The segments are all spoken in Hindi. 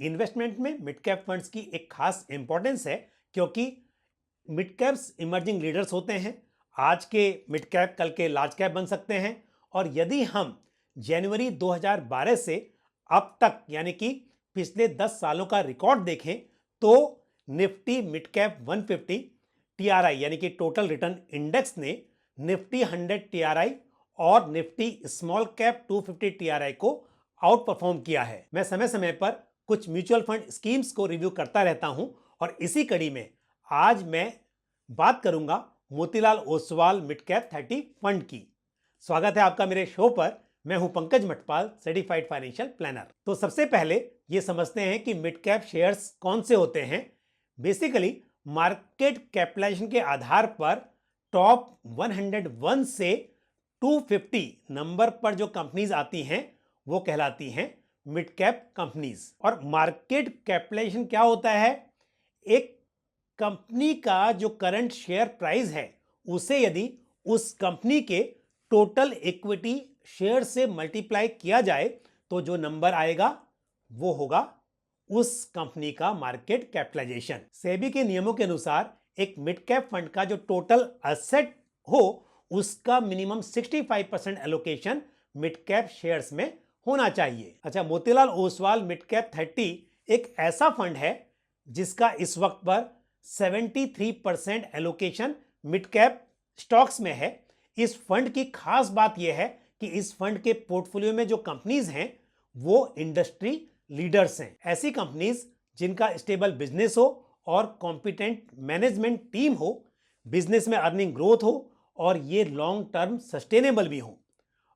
इन्वेस्टमेंट में मिड कैप फंड्स की एक खास इंपॉर्टेंस है क्योंकि मिड कैप्स इमर्जिंग लीडर्स होते हैं। आज के मिड कैप कल के लार्ज कैप बन सकते हैं। और यदि हम जनवरी 2012 से अब तक यानी कि पिछले 10 सालों का रिकॉर्ड देखें तो निफ्टी मिड कैप 150 टीआरआई यानी कि टोटल रिटर्न इंडेक्स ने निफ्टी 100 टीआरआई और निफ्टी स्मॉल कैप 250 टीआरआई को आउट परफॉर्म किया है। मैं समय समय पर कुछ म्यूचुअल फंड स्कीम्स को रिव्यू करता रहता हूं और इसी कड़ी में आज मैं बात करूंगा Motilal Oswal mid cap 30 fund की। स्वागत है आपका मेरे शो पर। मैं हूं Pankaj Matpal, certified financial planner. तो सबसे पहले ये समझते हैं कि मिड कैप शेयर्स कौन से होते हैं। बेसिकली मार्केट कैपिटलाइजेशन के आधार पर टॉप 101 से 250 नंबर पर जो कंपनीज आती हैं वो कहलाती हैं मिड कैप कंपनीज। और मार्केट कैपिटलाइजेशन क्या होता है? एक कंपनी का जो करंट शेयर प्राइस है उसे यदि उस कंपनी के टोटल इक्विटी शेयर से मल्टीप्लाई किया जाए तो जो नंबर आएगा वो होगा उस कंपनी का मार्केट कैपिटलाइजेशन। सेबी के नियमों के अनुसार एक मिड कैप फंड का जो टोटल एसेट हो उसका minimum 65% allocation mid cap shares में होना चाहिए। अच्छा, मोतीलाल ओसवाल मिड कैप 30 एक ऐसा फंड है जिसका इस वक्त पर 73% एलोकेशन मिड कैप स्टॉक्स में है। इस फंड की खास बात यह है कि इस फंड के पोर्टफोलियो में जो कंपनीज हैं वो इंडस्ट्री लीडर्स हैं। ऐसी कंपनीज जिनका स्टेबल बिजनेस हो और कॉम्पिटेंट मैनेजमेंट टीम हो, बिजनेस में अर्निंग ग्रोथ हो और ये लॉन्ग टर्म सस्टेनेबल भी हो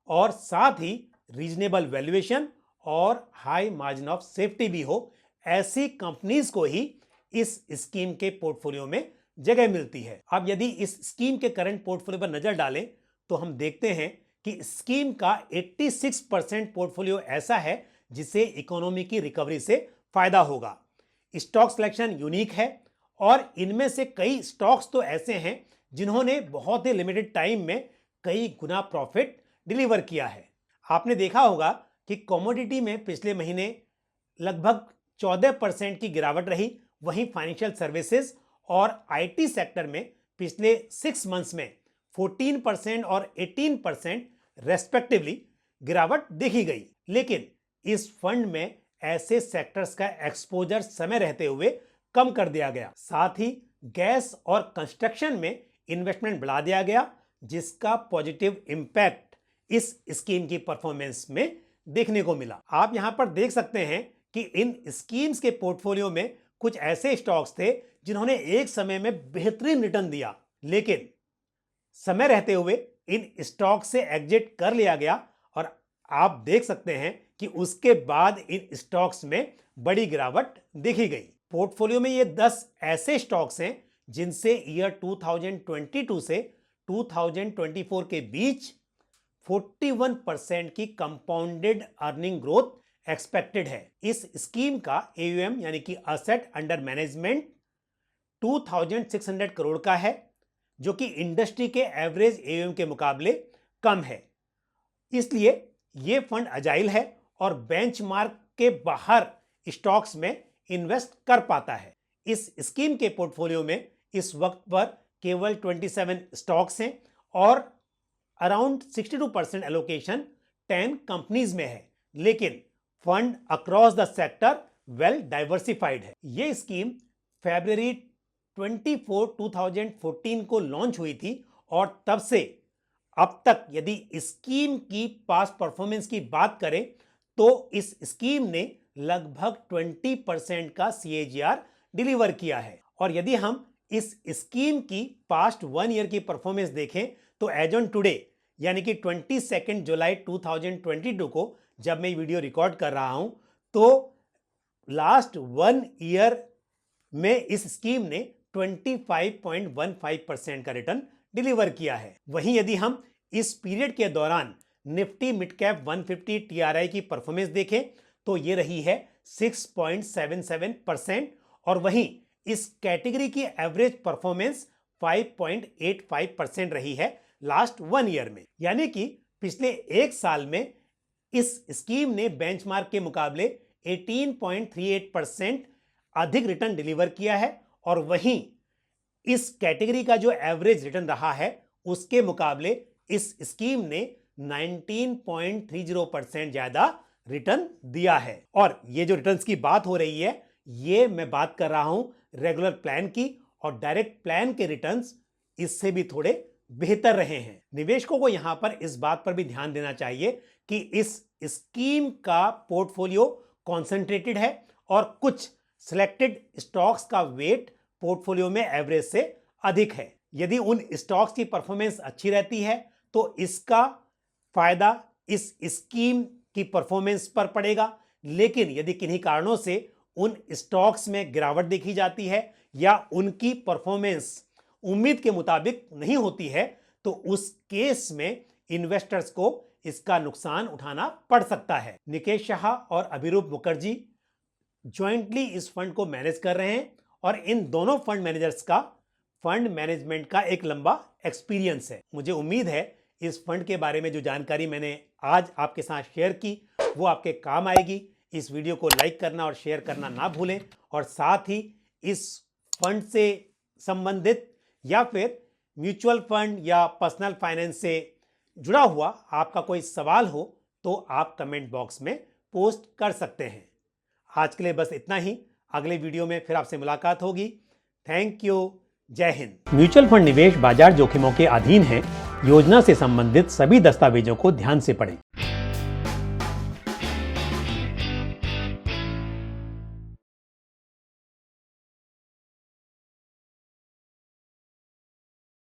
और साथ ही रीजनेबल वैल्यूएशन और हाई मार्जिन ऑफ सेफ्टी भी हो, ऐसी कंपनीज को ही इस स्कीम के पोर्टफोलियो में जगह मिलती है। अब यदि इस स्कीम के करंट पोर्टफोलियो पर नजर डालें तो हम देखते हैं कि स्कीम का 86% पोर्टफोलियो ऐसा है जिसे इकोनॉमी की रिकवरी से फायदा होगा। स्टॉक सिलेक्शन यूनिक है और इनमें से कई स्टॉक्स तो ऐसे हैं जिन्होंने बहुत ही लिमिटेड टाइम में कई गुना प्रॉफिट डिलीवर किया है। आपने देखा होगा कि कमोडिटी में पिछले महीने लगभग 14% की गिरावट रही, वहीं फाइनेंशियल सर्विसेज और आईटी सेक्टर में पिछले 6 मंथ्स में 14% और 18% रेस्पेक्टिवली गिरावट देखी गई। लेकिन इस फंड में ऐसे सेक्टर्स का एक्सपोजर समय रहते हुए कम कर दिया गया। साथ ही गैस और कंस्ट्रक्शन में इन्वेस्टमेंट बढ़ा दिया गया, जिसका पॉजिटिव इंपैक्ट इस स्कीम की परफॉर्मेंस में देखने को मिला। आप यहां पर देख सकते हैं कि इन स्कीम्स के पोर्टफोलियो में कुछ ऐसे स्टॉक्स थे जिन्होंने एक समय में बेहतरीन रिटर्न दिया, लेकिन समय रहते हुए इन स्टॉक से एग्जिट कर लिया गया और आप देख सकते हैं कि उसके बाद इन स्टॉक्स में बड़ी गिरावट देखी गई। पोर्टफोलियो में ये 10 ऐसे स्टॉक्स हैं जिनसे ईयर 2022 से 2024 के बीच 41% की कंपाउंडेड अर्निंग ग्रोथ एक्सपेक्टेड है। इस स्कीम का AUM यानी कि असेट अंडर मैनेजमेंट 2600 करोड़ का है, जो कि इंडस्ट्री के एवरेज AUM के मुकाबले कम है। इसलिए यह फंड अजाइल है और बेंचमार्क के बाहर स्टॉक्स में इन्वेस्ट कर पाता है। इस स्कीम के पोर्टफोलियो में इस वक्त पर केवल 27 स्टॉक्स हैं और अराउंड 62% एलोकेशन 10 कंपनीज में है, लेकिन fund across the sector well diversified है। यह स्कीम फरवरी 24, 2014 को लॉन्च हुई थी और तब से अब तक यदि स्कीम की पास्ट परफॉर्मेंस की बात करें तो इस स्कीम ने लगभग 20% का CAGR डिलीवर किया है। और यदि हम इस स्कीम की पास्ट 1 ईयर की परफॉर्मेंस देखें तो एज ऑन टुडे यानी कि 22 जुलाई 2022 को जब मैं वीडियो रिकॉर्ड कर रहा हूं तो लास्ट 1 ईयर में इस स्कीम ने 25.15% का रिटर्न डिलीवर किया है। वहीं यदि हम इस पीरियड के दौरान निफ्टी मिड कैप 150 TRI की परफॉर्मेंस देखें तो ये रही है 6.77% और वहीं इस कैटेगरी की एवरेज परफॉर्मेंस 5.85% रही है लास्ट 1 ईयर में। यानी कि पिछले 1 साल में इस स्कीम ने बेंचमार्क के मुकाबले 18.38% अधिक रिटर्न डिलीवर किया है और वहीं इस कैटेगरी का जो एवरेज रिटर्न रहा है उसके मुकाबले इस स्कीम ने 19.30% ज्यादा रिटर्न दिया है। और ये जो रिटर्न्स की बात हो रही है ये मैं बात कर रहा हूं रेगुलर प्लान की, और डायरेक्ट प्लान के रिटर्न्स इससे भी थोड़े बेहतर रहे हैं। निवेशकों को यहां पर इस बात पर भी ध्यान देना चाहिए कि इस स्कीम का पोर्टफोलियो कॉन्सेंट्रेटेड है और कुछ सिलेक्टेड स्टॉक्स का वेट पोर्टफोलियो में एवरेज से अधिक है। यदि उन स्टॉक्स की परफॉर्मेंस अच्छी रहती है तो इसका फायदा इस स्कीम की परफॉर्मेंस पर पड़ेगा, लेकिन यदि किन्हीं कारणों से उन स्टॉक्स में गिरावट देखी जाती है या उनकी परफॉर्मेंस उम्मीद के मुताबिक नहीं होती है तो उस केस में इन्वेस्टर्स को इसका नुकसान उठाना पड़ सकता है। निकेश शाह और अभिरूप मुखर्जी ज्वाइंटली इस फंड को मैनेज कर रहे हैं और इन दोनों फंड मैनेजर्स का फंड मैनेजमेंट का एक लंबा एक्सपीरियंस है। मुझे उम्मीद है इस फंड के बारे में जो जानकारी मैंने आज आपके साथ शेयर की वो आपके काम आएगी। इस वीडियो को लाइक करना और शेयर करना ना भूलें, और साथ ही इस फंड से संबंधित या फिर म्यूचुअल फंड या पर्सनल फाइनेंस से जुड़ा हुआ आपका कोई सवाल हो तो आप कमेंट बॉक्स में पोस्ट कर सकते हैं। आज के लिए बस इतना ही। अगले वीडियो में फिर आपसे मुलाकात होगी। Thank you. जय हिंद। म्यूचुअल फंड निवेश बाजार जोखिमों के अधीन है। योजना से संबंधित सभी दस्तावेजों को ध्यान से पढ़ें।